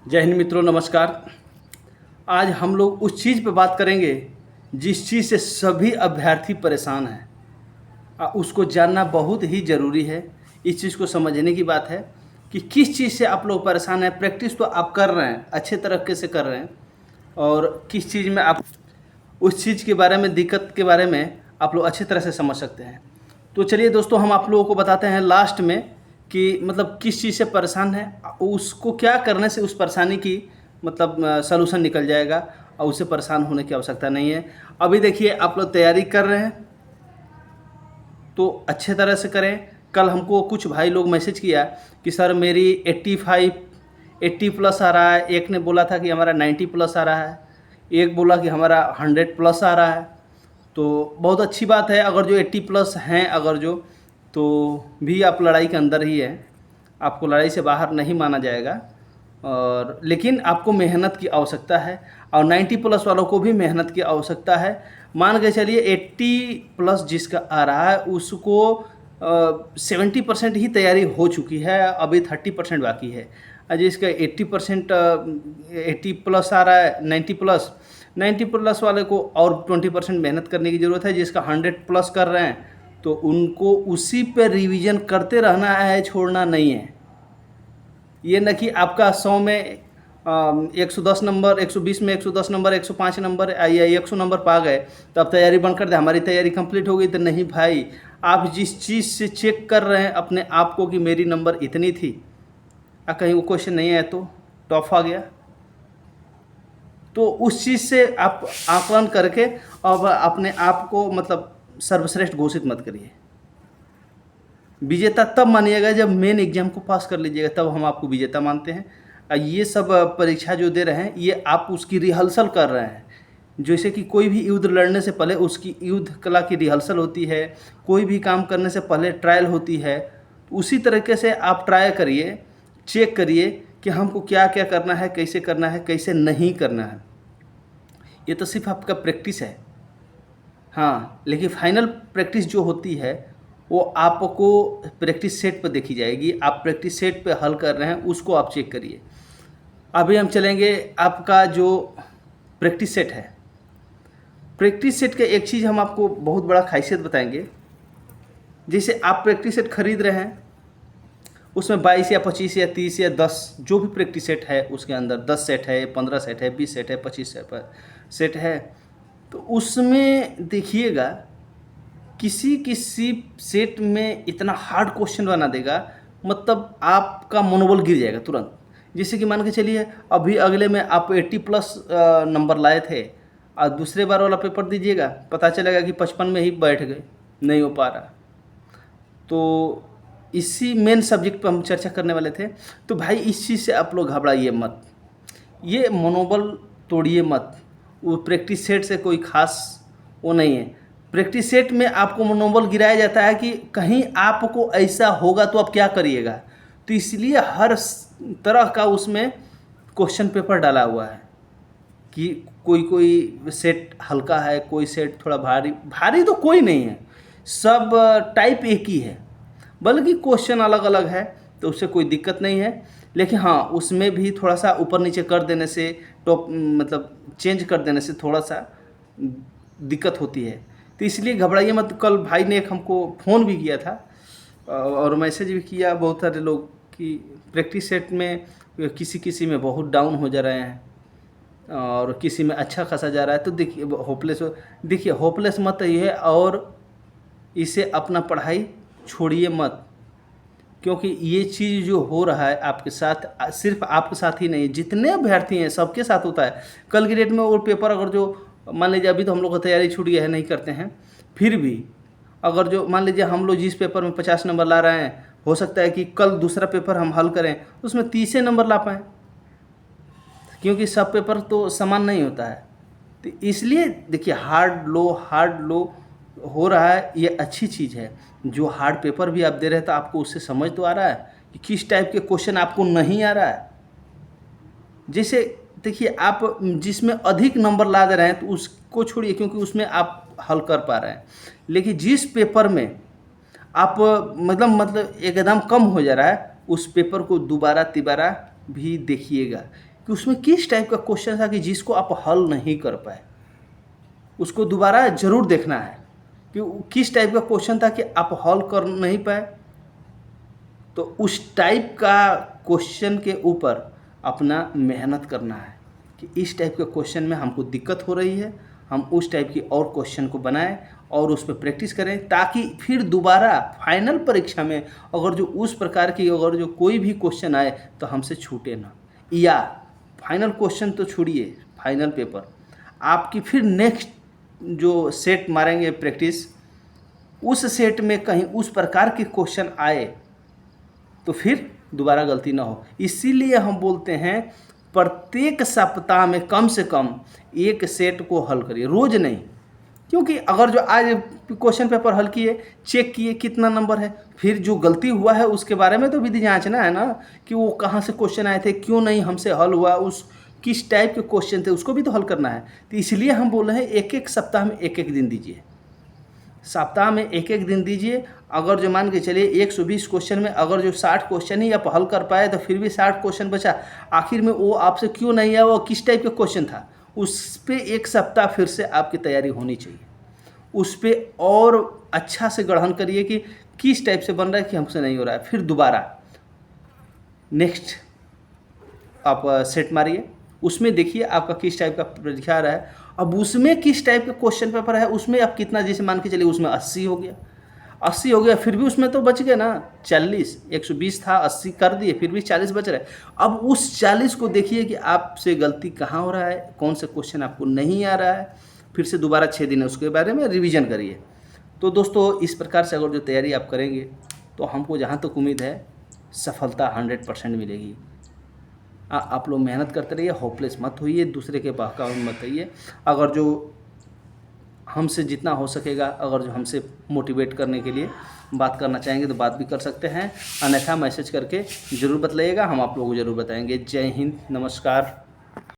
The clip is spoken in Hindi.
जय हिंद मित्रों, नमस्कार। आज हम लोग उस चीज़ पे बात करेंगे जिस चीज़ से सभी अभ्यर्थी परेशान हैं। उसको जानना बहुत ही ज़रूरी है। इस चीज़ को समझने की बात है कि किस चीज़ से आप लोग परेशान हैं। प्रैक्टिस तो आप कर रहे हैं, अच्छे तरीके से कर रहे हैं, और किस चीज़ में आप उस चीज़ के बारे में, दिक्कत के बारे में आप लोग अच्छी तरह से समझ सकते हैं। तो चलिए दोस्तों, हम आप लोगों को बताते हैं लास्ट में कि मतलब किस चीज़ से परेशान है, उसको क्या करने से उस परेशानी की मतलब सलूशन निकल जाएगा और उससे परेशान होने की आवश्यकता नहीं है। अभी देखिए, आप लोग तैयारी कर रहे हैं तो अच्छे तरह से करें। कल हमको कुछ भाई लोग मैसेज किया कि सर मेरी 80 प्लस आ रहा है, एक ने बोला था कि हमारा 90 प्लस आ रहा है, एक बोला कि हमारा 100 प्लस आ रहा है। तो बहुत अच्छी बात है, अगर जो 80 प्लस हैं, अगर जो तो भी आप लड़ाई के अंदर ही हैं, आपको लड़ाई से बाहर नहीं माना जाएगा। और लेकिन आपको मेहनत की आवश्यकता है, और 90 प्लस वालों को भी मेहनत की आवश्यकता है। मान के चलिए 80 प्लस जिसका आ रहा है उसको 70% ही तैयारी हो चुकी है, अभी 30% बाकी है। जिसका 80% 80 प्लस आ रहा है, 90 प्लस वाले को और 20% मेहनत करने की ज़रूरत है। जिसका 100 प्लस कर रहे हैं तो उनको उसी पे रिवीजन करते रहना है, छोड़ना नहीं है। ये न कि आपका 100 में 110 नंबर, 120 में 110 नंबर, 105 नंबर या 100 नंबर पा गए तो अब तैयारी बंद कर दे, हमारी तैयारी कंप्लीट हो गई। तो नहीं भाई, आप जिस चीज़ से चेक कर रहे हैं अपने आप को कि मेरी नंबर इतनी थी, कहीं वो क्वेश्चन नहीं आया तो टॉप आ गया, तो उस चीज़ से आप आकलन करके अब अपने आप को मतलब सर्वश्रेष्ठ घोषित मत करिए। विजेता तब मानिएगा जब मेन एग्जाम को पास कर लीजिएगा, तब हम आपको विजेता मानते हैं। ये सब परीक्षा जो दे रहे हैं ये आप उसकी रिहर्सल कर रहे हैं। जैसे कि कोई भी युद्ध लड़ने से पहले उसकी युद्ध कला की रिहर्सल होती है, कोई भी काम करने से पहले ट्रायल होती है। उसी तरीके से आप ट्राई करिए, चेक करिए कि हमको क्या क्या करना है, कैसे करना है, कैसे नहीं करना है। ये तो सिर्फ आपका प्रैक्टिस है, हाँ, लेकिन फाइनल प्रैक्टिस जो होती है वो आपको प्रैक्टिस सेट पर देखी जाएगी। आप प्रैक्टिस सेट पे हल कर रहे हैं, उसको आप चेक करिए। अभी हम चलेंगे आपका जो प्रैक्टिस सेट है। प्रैक्टिस सेट का एक चीज़ हम आपको बहुत बड़ा खासियत बताएंगे। जैसे आप प्रैक्टिस सेट खरीद रहे हैं, उसमें 22 या 25 या 30 या 10 जो भी प्रैक्टिस सेट है, उसके अंदर 10 सेट है, 15 सेट है, 20 सेट है, 25 सेट है, तो उसमें देखिएगा किसी किसी सेट में इतना हार्ड क्वेश्चन बना देगा, मतलब आपका मनोबल गिर जाएगा तुरंत। जैसे कि मान के चलिए अभी अगले में आप 80 प्लस नंबर लाए थे, और दूसरे बार वाला पेपर दीजिएगा, पता चलेगा कि 55 में ही बैठ गए, नहीं हो पा रहा। तो इसी मेन सब्जेक्ट पर हम चर्चा करने वाले थे। तो भाई इस चीज़ से आप लोग घबराइए मत, ये मनोबल तोड़िए मत। वो प्रैक्टिस सेट से कोई खास वो नहीं है। प्रैक्टिस सेट में आपको मनोबल गिराया जाता है कि कहीं आपको ऐसा होगा तो आप क्या करिएगा। तो इसलिए हर तरह का उसमें क्वेश्चन पेपर डाला हुआ है कि कोई कोई सेट हल्का है, कोई सेट थोड़ा भारी। भारी तो कोई नहीं है, सब टाइप एक ही है, बल्कि क्वेश्चन अलग अलग है, तो उससे कोई दिक्कत नहीं है। लेकिन हाँ, उसमें भी थोड़ा सा ऊपर नीचे कर देने से, टॉप मतलब चेंज कर देने से थोड़ा सा दिक्कत होती है। तो इसलिए घबराइए मत। कल भाई ने एक हमको फ़ोन भी किया था और मैसेज भी किया बहुत सारे लोग कि प्रैक्टिस सेट में किसी किसी में बहुत डाउन हो जा रहे हैं और किसी में अच्छा खासा जा रहा है। तो देखिए होपलेस मत रहिए, और इसे अपना पढ़ाई छोड़िए मत, क्योंकि ये चीज़ जो हो रहा है आपके साथ, सिर्फ आपके साथ ही नहीं, जितने अभ्यर्थी हैं सबके साथ होता है। कल की डेट में वो पेपर अगर जो मान लीजिए अभी तो हम लोग का तैयारी छूट गया है, नहीं करते हैं, फिर भी अगर जो मान लीजिए हम लोग जिस पेपर में 50 नंबर ला रहे हैं, हो सकता है कि कल दूसरा पेपर हम हल करें उसमें 30 नंबर ला पाएँ, क्योंकि सब पेपर तो समान नहीं होता है। तो इसलिए देखिए, हार्ड लो हो रहा है, ये अच्छी चीज़ है। जो हार्ड पेपर भी आप दे रहे हैं तो आपको उससे समझ तो आ रहा है कि किस टाइप के क्वेश्चन आपको नहीं आ रहा है। जैसे देखिए, आप जिसमें अधिक नंबर ला दे रहे हैं तो उसको छोड़िए, क्योंकि उसमें आप हल कर पा रहे हैं। लेकिन जिस पेपर में आप मतलब एकदम कम हो जा रहा है, उस पेपर को दोबारा तिबारा भी देखिएगा। कि उसमें किस टाइप का क्वेश्चन था कि जिसको आप हल नहीं कर पाए। उसको दोबारा ज़रूर देखना है कि किस टाइप का क्वेश्चन था कि आप हल कर नहीं पाए। तो उस टाइप का क्वेश्चन के ऊपर अपना मेहनत करना है कि इस टाइप के क्वेश्चन में हमको दिक्कत हो रही है, हम उस टाइप की और क्वेश्चन को बनाएं और उस पर प्रैक्टिस करें, ताकि फिर दोबारा फाइनल परीक्षा में अगर जो उस प्रकार की अगर जो कोई भी क्वेश्चन आए तो हमसे छूटे ना। या फाइनल क्वेश्चन तो छोड़िए, फाइनल पेपर आपकी फिर नेक्स्ट जो सेट मारेंगे प्रैक्टिस, उस सेट में कहीं उस प्रकार के क्वेश्चन आए तो फिर दोबारा गलती ना हो। इसीलिए हम बोलते हैं प्रत्येक सप्ताह में कम से कम एक सेट को हल करिए, रोज नहीं। क्योंकि अगर जो आज क्वेश्चन पेपर हल किए, चेक किए कितना नंबर है, फिर जो गलती हुआ है उसके बारे में तो विधि जांचना है ना कि वो कहाँ से क्वेश्चन आए थे, क्यों नहीं हमसे हल हुआ, उस किस टाइप के क्वेश्चन थे, उसको भी तो हल करना है। तो इसलिए हम बोल रहे हैं एक एक सप्ताह में एक एक दिन दीजिए, सप्ताह में एक एक दिन दीजिए। अगर जो मान के चलिए 120 क्वेश्चन में अगर जो 60 क्वेश्चन ही आप हल कर पाए तो फिर भी 60 क्वेश्चन बचा, आखिर में वो आपसे क्यों नहीं आया, वो किस टाइप का क्वेश्चन था, उस पर एक सप्ताह फिर से आपकी तैयारी होनी चाहिए। उस पर और अच्छा से ग्रहण करिए कि किस टाइप से बन रहा है कि हमसे नहीं हो रहा है, फिर दोबारा नेक्स्ट आप सेट मारिए, उसमें देखिए आपका किस टाइप का परीक्षा आ रहा है। अब उसमें किस टाइप का क्वेश्चन पेपर है, उसमें आप कितना, जैसे मान के चलिए उसमें 80 हो गया, 80 हो गया, फिर भी उसमें तो बच गया ना 40, 120 था 80 कर दिए, फिर भी 40 बच रहा है। अब उस 40 को देखिए कि आपसे गलती कहाँ हो रहा है, कौन से क्वेश्चन आपको नहीं आ रहा है, फिर से दोबारा 6 दिन उसके बारे में रिवीजन करिए। तो दोस्तों इस प्रकार से अगर जो तैयारी आप करेंगे तो हमको जहाँ तक उम्मीद है सफलता 100% मिलेगी। आप लोग मेहनत करते रहिए, होपलेस मत होइए, दूसरे के बहकावे में मत आइए। अगर जो हमसे जितना हो सकेगा, अगर जो हमसे मोटिवेट करने के लिए बात करना चाहेंगे तो बात भी कर सकते हैं, अन्यथा मैसेज करके ज़रूर बतलाइएगा, हम आप लोगों को ज़रूर बताएंगे। जय हिंद, नमस्कार।